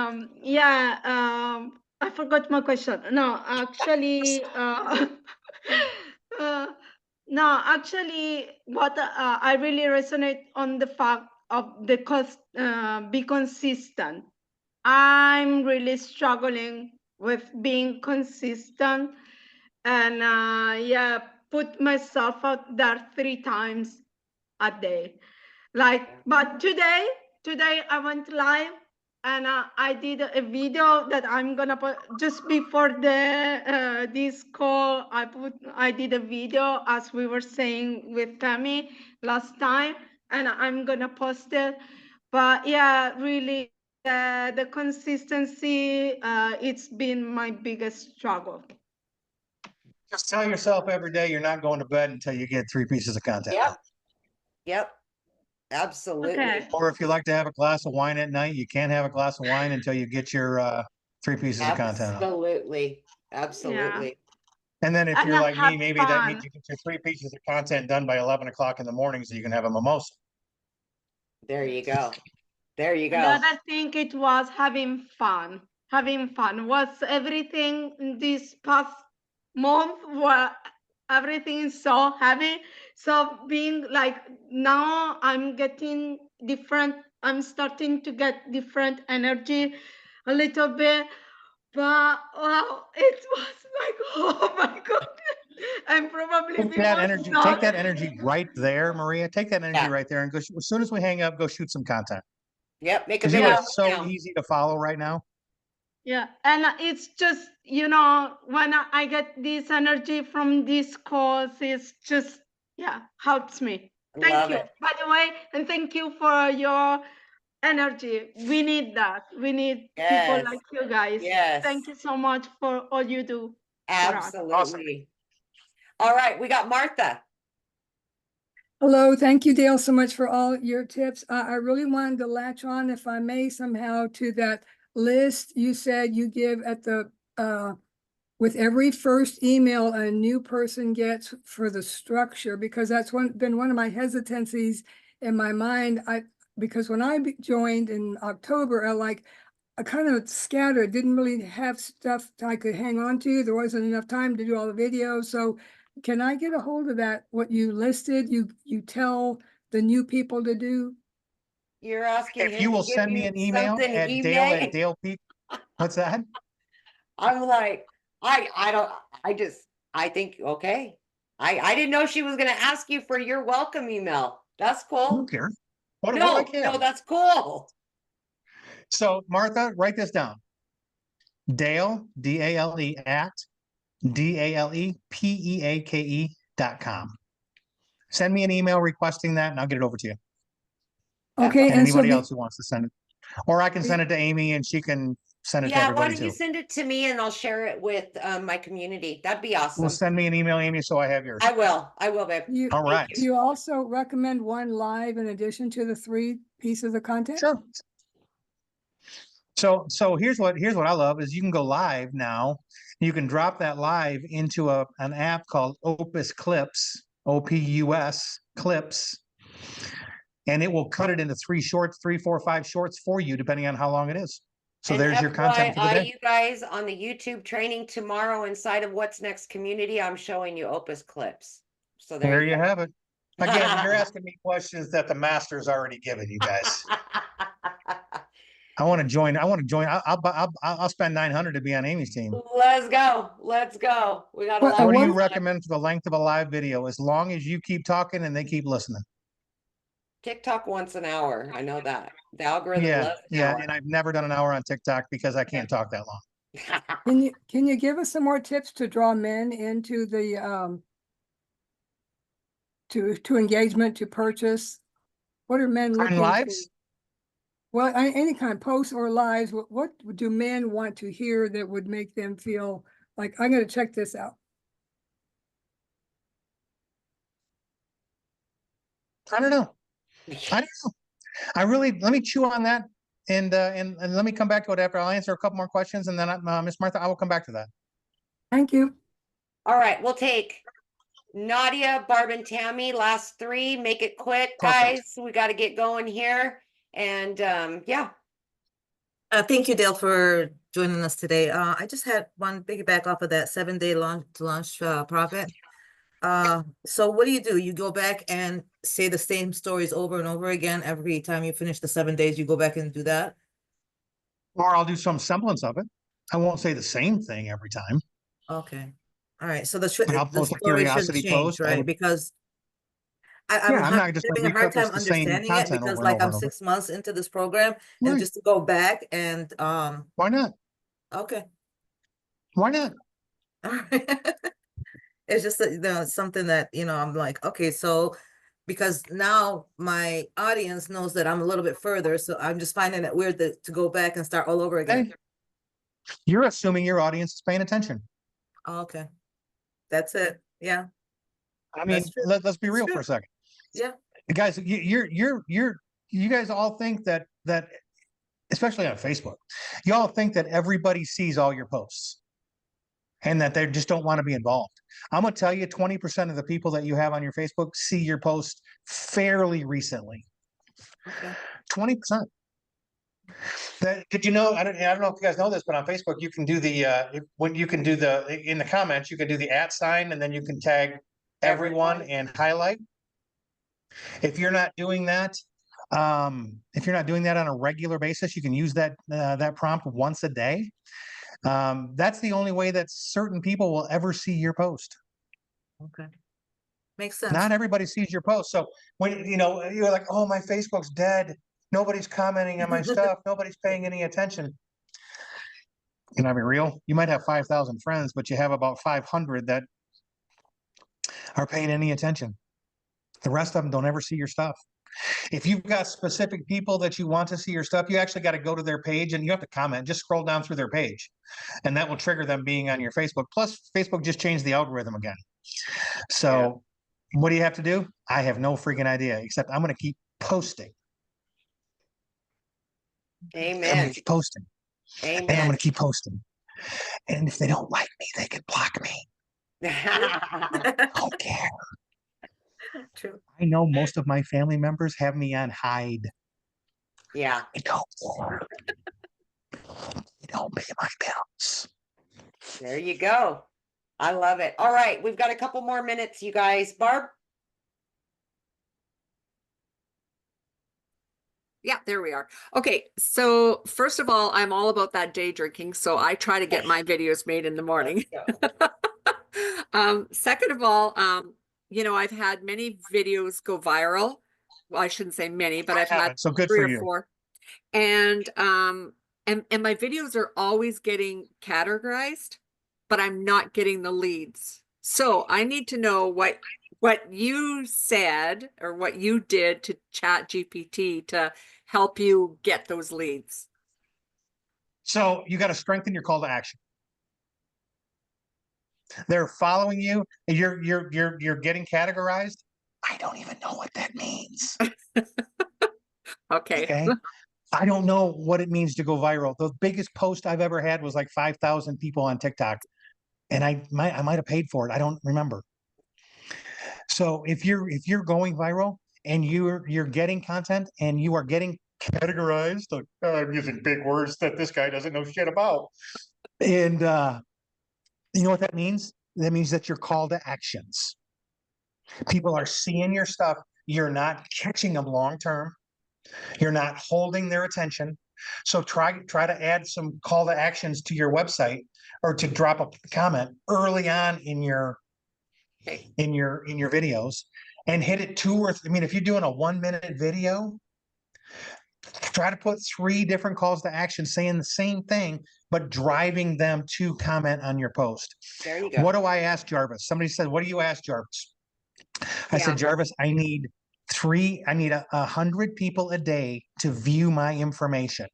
I forgot my question. No, actually, no, actually, what I really resonate on the fact of the cost, be consistent. I'm really struggling with being consistent, and put myself out there 3 times a day. But today I went live, and I did a video that I'm gonna put just before the this call. I did a video as we were saying with Tammy last time, and I'm gonna post it. But yeah, really, the consistency, it's been my biggest struggle. Just tell yourself every day you're not going to bed until you get 3 pieces of content. Yep. Yep. Absolutely. Okay. Or if you like to have a glass of wine at night, you can't have a glass of wine until you get your 3 pieces of content up. Absolutely. Absolutely. And then if And you're I like me, have maybe that fun. means you get your 3 pieces of content done by 11 o'clock in the morning so you can have a mimosa. There you go. There you go. The other thing, it was having fun. Having fun was everything this past month, where everything is so heavy. So being like, now I'm getting different, I'm starting to get different energy a little bit. But wow, it was like, oh my goodness. And probably Take that energy, take not. that energy right there, Maria. Take that energy Yeah. right there and go, as soon as we hang up, go shoot some content. Yep, make a Cause you video are right so now. easy to follow right now. Yeah, and it's just, you know, when I get this energy from this course, it's just, yeah, helps me. Thank Love you, it. by the way, and thank you for your energy. We need that. We need people Yes. like you guys. Yes. Thank you so much for all you do for us. Absolutely. All right, we got Martha. Hello, thank you, Dale, so much for all your tips. I really wanted to latch on, if I may, somehow to that list you said you give at the, with every first email a new person gets for the structure, because that's been one of my hesitancies in my mind. Because when I joined in October, I kind of scattered, didn't really have stuff I could hang on to. There wasn't enough time to do all the videos. So can I get a hold of that? What you listed, you tell the new people to do? You're asking If him you to will give send me you an email something at email. Dale@DalePeak. What's that? I'm like, I don't, I think, okay. I didn't know she was gonna ask you for your welcome email. That's I don't cool. care. What do I No, care? no, that's cool. So Martha, write this down. Dale, D-A-L-E at DALEPEAKE.com. Send me an email requesting that and I'll get it over to you. Okay, And and so anybody else who wants to send it. Or I can the- send it to Amy and she can send it to Yeah, why everybody don't you too. send it to me and I'll share it with my community. That'd be Well, awesome. send me an email, Amy, so I have yours. I will, babe. you, All right. do you also recommend one live in addition to the 3 pieces of content? Sure. So here's what I love is you can go live now. You can drop that live into an app called Opus Clips, OPUS Clips, and it will cut it into 3 shorts, 3, 4, 5 shorts for you, depending on how long it is. So And there's your content for the FYI, day. you guys, on the YouTube training tomorrow inside of What's Next Community, I'm showing you Opus clips. So There you go. have it. Again, you're asking me questions that the master's already given you guys. I want to join. I'll spend 900 to be on Amy's team. Let's go. Let's go. We got a What- lot What do of you time. recommend for the length of a live video? As long as you keep talking and they keep listening. TikTok once an hour. I know that. The algorithm Yeah, loves an yeah. hour. And I've never done an hour on TikTok because I can't talk that long. Can you give us some more tips to draw men into the to engagement, to purchase? What are men On looking for? lives? Well, any kind of posts or lives, what do men want to hear that would make them feel like, I'm gonna check this out? I don't know. I don't know. Let me chew on that and let me come back to it after. I'll answer a couple more questions and then Miss Martha, I will come back to that. Thank you. All right, we'll take Nadia, Barb, and Tammy, last 3. Make it quick, Perfect. guys. We got to get going here. And yeah. Thank you, Dale, for joining us today. I just had one piggyback off of that 7-day launch profit. So what do? You go back and say the same stories over and over again every time you finish the 7 days, you go back and do that? Or I'll do some semblance of it. I won't say the same thing every time. Okay. All right. So the And I'll the post a story should curiosity change, post. I right? would- Because Yeah, I'm not just gonna having a hard time repurpose the same understanding it content because over and like over I'm and over. 6 months into this program Right. and just to go back and Why not? okay. Why not? All right. It's just that, something that, I'm like, okay, so because now my audience knows that I'm a little bit further, so I'm just finding it weird to go back and start all over again. Hey, you're assuming your audience is paying attention. Oh, okay. That's it. Yeah. I mean, That's true. let's be That's real true. for a second. Yeah. Guys, you guys all think that especially on Facebook, y'all think that everybody sees all your posts and that they just don't want to be involved. I'm gonna tell you, 20% of the people that you have on your Facebook see your post fairly recently. Okay. 20%. Did you know? I don't know if you guys know this, but on Facebook you can do in the comments you can do the @ and then you can tag everyone and highlight. If you're not doing that, on a regular basis, you can use that prompt once a day. That's the only way that certain people will ever see your post. Okay. Makes sense. Not everybody sees your post. So when, you're like, oh, my Facebook's dead. Nobody's commenting on my stuff. Nobody's paying any attention. Can I be real? You might have 5,000 friends, but you have about 500 that are paying any attention. The rest of them don't ever see your stuff. If you've got specific people that you want to see your stuff, you actually got to go to their page and you have to comment. Just scroll down through their page, and that will trigger them being on your Facebook. Plus, Facebook just changed the algorithm again. So what do you have to do? I have no freaking idea, except I'm going to keep posting. I'm going Amen. to keep posting. And I'm going Amen. to keep posting. And if they don't like me, they can block me. I don't care. True. I know most of my family members have me on hide. Yeah. I don't care. They don't pay my bills. There you go. I love it. All right. We've got a couple more minutes, you guys. Barb? Yeah, there we are. Okay, so first of all, I'm all about that day drinking, so I try to get my videos made in the morning. Second of all, I've had many videos go viral. Well, I shouldn't say many, but I've had So good 3 for or you. 4. And my videos are always getting categorized, but I'm not getting the leads. So I need to know what you said or what you did to ChatGPT to help you get those leads. So you got to strengthen your call to action. They're following you. You're getting categorized. I don't even know what that means. Okay. Okay. I don't know what it means to go viral. The biggest post I've ever had was like 5,000 people on TikTok, and I might have paid for it. I don't remember. So if you're going viral and you're getting content and you are getting categorized, like, I'm using big words that this guy doesn't know shit about, and you know what that means? That means that your call to actions. People are seeing your stuff. You're not catching them long term. You're not holding their attention. So try to add some call to actions to your website, or to drop a comment early on in your videos, and hit it 2 or 3. I mean, if you're doing a 1-minute video, try to put 3 different calls to action saying the same thing, but driving them to comment on your post. There you go. What do I ask Jarvis? Somebody said, what do you ask Jarvis? I said, Jarvis, I need 100 people a day to view my information.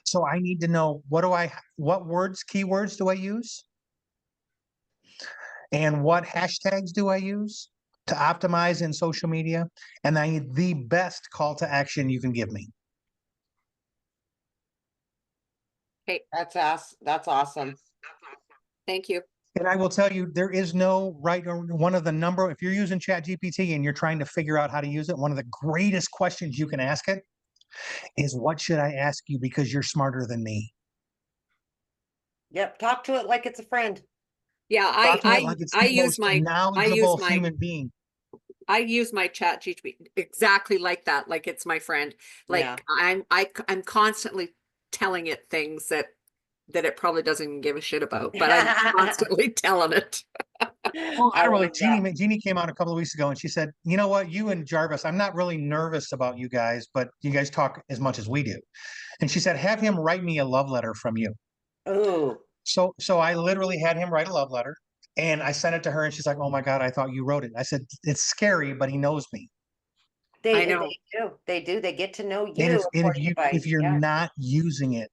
So I need to know, what keywords do I use? And what hashtags do I use to optimize in social media? And I need the best call to action you can give me. That's awesome. Thank you. And I will tell you, there is no right or one of the number. If you're using ChatGPT and you're trying to figure out how to use it, one of the greatest questions you can ask it is, what should I ask you because you're smarter than me? Yep. Talk to it like it's a friend. Yeah, Talk to it like it's the most knowledgeable human being. I use my ChatGPT exactly like that, like it's my friend. Like Yeah. I'm constantly telling it things that it probably doesn't even give a shit about, but I'm constantly telling it. Well, I literally, love that. Jeannie came out a couple of weeks ago and she said, you know what, you and Jarvis, I'm not really nervous about you guys, but you guys talk as much as we do. And she said, have him write me a love letter from you. Ooh. So I literally had him write a love letter, and I sent it to her, and she's like, oh my God, I thought you wrote it. I said, it's scary, but he knows me. I know. They do. They get to know you. And if if you're not using it,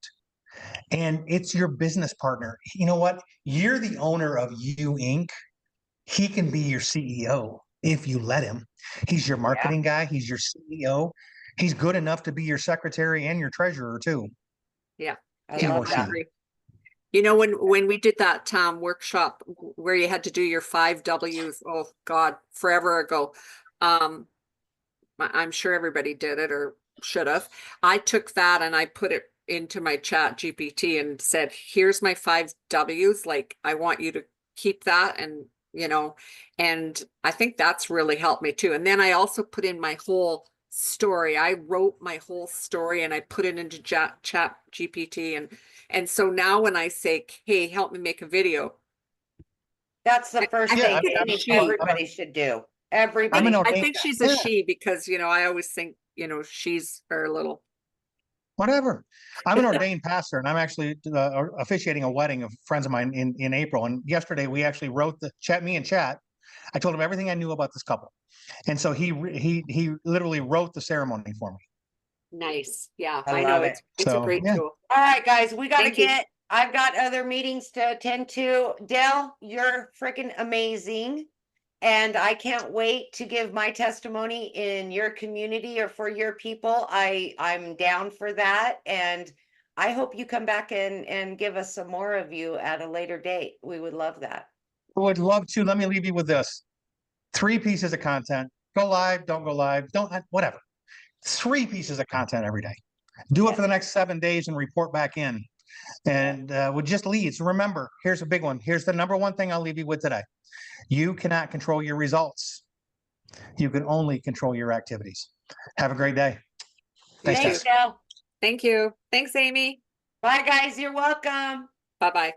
and it's your business partner, you know what? You're the owner of You Inc. He can be your CEO if you let him. He's your marketing guy. He's your CEO. He's good enough to be your secretary and your treasurer too. Yeah. I Yeah, love I that. agree. You know, when we did that workshop where you had to do your 5 W's, oh God, forever ago. I'm sure everybody did it or should have. I took that and I put it into my ChatGPT and said, here's my 5 W's. Like, I want you to keep that. And I think that's really helped me too. And then I also put in my whole story. I wrote my whole story and I put it into chat GPT, and so now when I say, hey, help me make a video, That's the first I thing think I it's think a she. everybody should do. I'm Everybody. an I ordained, think she's a yeah, she because, I always think, she's are little. whatever. I'm an ordained pastor, and I'm actually officiating a wedding of friends of mine in April. And yesterday we actually wrote the chat. Me and chat. I told him everything I knew about this couple, and so he literally wrote the ceremony for me. Nice. Yeah, I I know love it's a So, great yeah. tool. All right, guys, we gotta Thank you. get, I've got other meetings to attend to. Dell, you're freaking amazing. And I can't wait to give my testimony in your community or for your people. I'm down for that. And I hope you come back and give us some more of you at a later date. We would love that. Would love to. Let me leave you with this: 3 pieces of content. Go live, don't go live, don't, whatever. 3 pieces of content every day. Do it for the next 7 days and report back in. And with just leads, remember, here's a big one. Here's the number one thing I'll leave you with today. You cannot control your results. You can only control your activities. Have a great day. Thanks, Thanks, Tess. Dell. Thank you. Thanks, Amy. Bye, guys. You're welcome. Bye-bye.